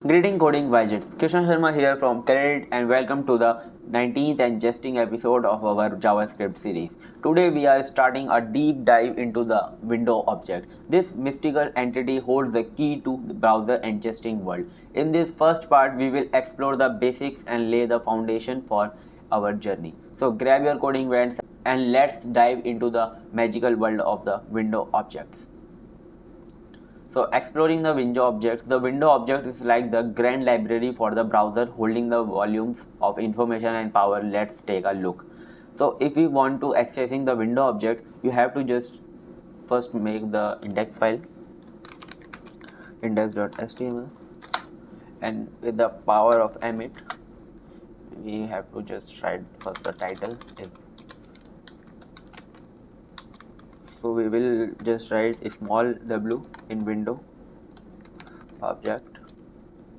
Greeting coding widgets. Krishna Sharma here from KREDICT and welcome to the 19th and jesting episode of our JavaScript series. Today we are starting a deep dive into the window object. This mystical entity holds the key to the browser and jesting world. In this first part we will explore the basics and lay the foundation for our journey. So grab your coding vents and let's dive into the magical world of the window objects. So exploring the window object is like the grand library for the browser holding the volumes of information and power. Let's take a look. So if we want to accessing the window object, you have to just first make the index file index.html, and with the power of emit we have to just write first the title. So we will just write a small w in window object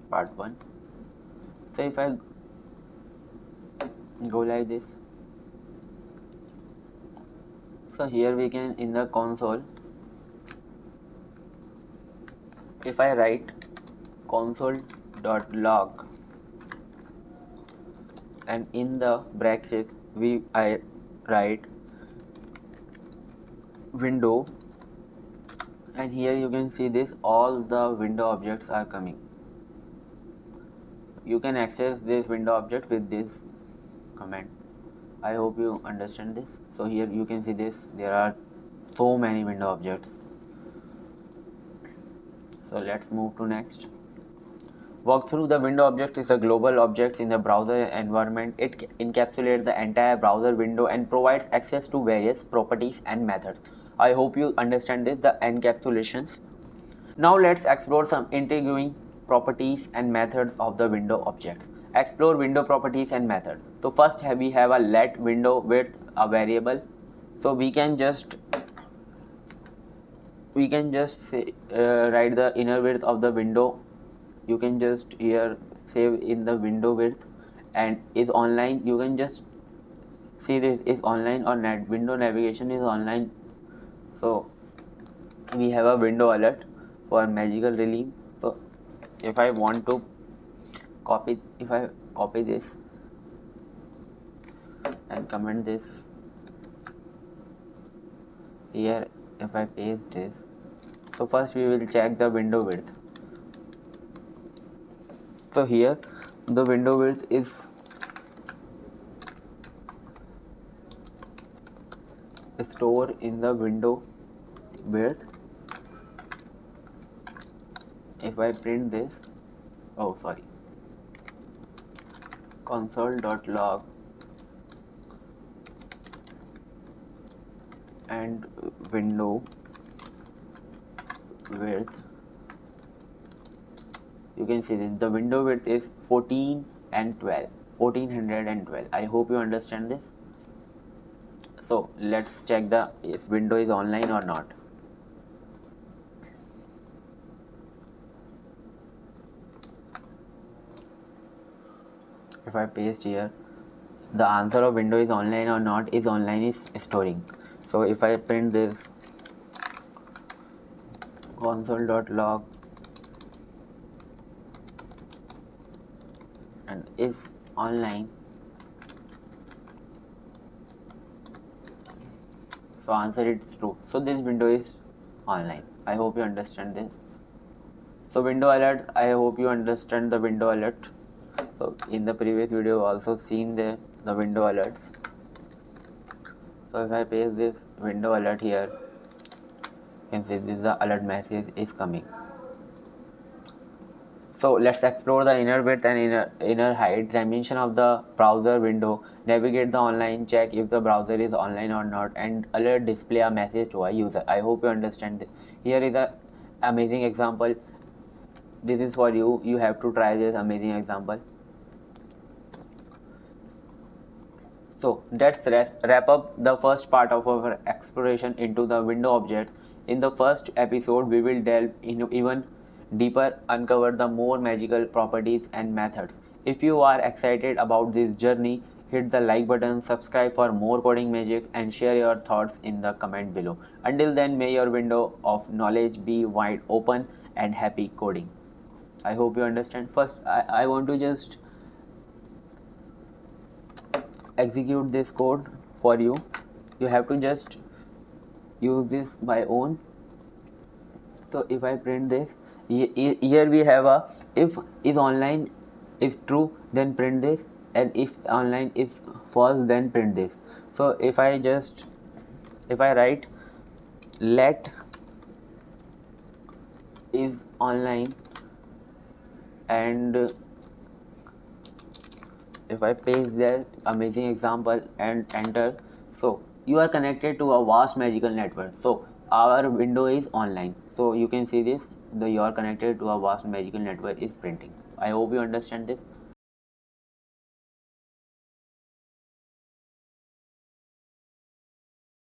part 1. So if I go like this, so here we can in the console, if I write console.log and in the brackets I write window, and here you can see this all the window objects are coming. You can access this window object with this command. I hope you understand this. So here you can see this, there are so many window objects. So let's move to next. Walk through the window object is a global object in the browser environment. It encapsulates the entire browser window and provides access to various properties and methods. I hope you understand this, the encapsulations. Now let's explore some intriguing properties and methods of the window objects. Explore window properties and method. So first we have a let window width, a variable. So we can just say, write the inner width of the window. You can just here save in the window width, and is online. You can just see this is online or net window navigation is online. So we have a window alert for magical relief. So if I want to copy, if I copy this and comment this here, if I paste this, so first we will check the window width. So here the window width is stored in the window width. If I print this, console.log and window width, you can see this, the window width is 1412. I hope you understand this. So let's check the window is online or not. If I paste here, the answer of window is online or not is online is storing. So if I print this console.log and is online, so answer is true. So this window is online. I hope you understand this. So window alert, I hope you understand the window alert. So in the previous video also seen the window alerts. So if I paste this window alert here, you can see this the alert message is coming. So let's explore the inner width and inner height dimension of the browser window. Navigate the online, check if the browser is online or not, and alert display a message to a user. I hope you understand this. Here is a amazing example. This is for you. You have to try this amazing example. So let's wrap up the first part of our exploration into the window objects. In the first episode, we will delve into even deeper, uncover the more magical properties and methods. If you are excited about this journey, hit the like button, subscribe for more coding magic, and share your thoughts in the comment below. Until then, may your window of knowledge be wide open and happy coding. I hope you understand. First, I want to just execute this code for you. You have to just use this by own. So if I print this, here we have a if is online is true, then print this, and if online is false, then print this. So if I write let is online, and if I paste that amazing example and enter, so you are connected to a vast magical network. So our window is online. So you can see this, the you are connected to a vast magical network is printing. I hope you understand this.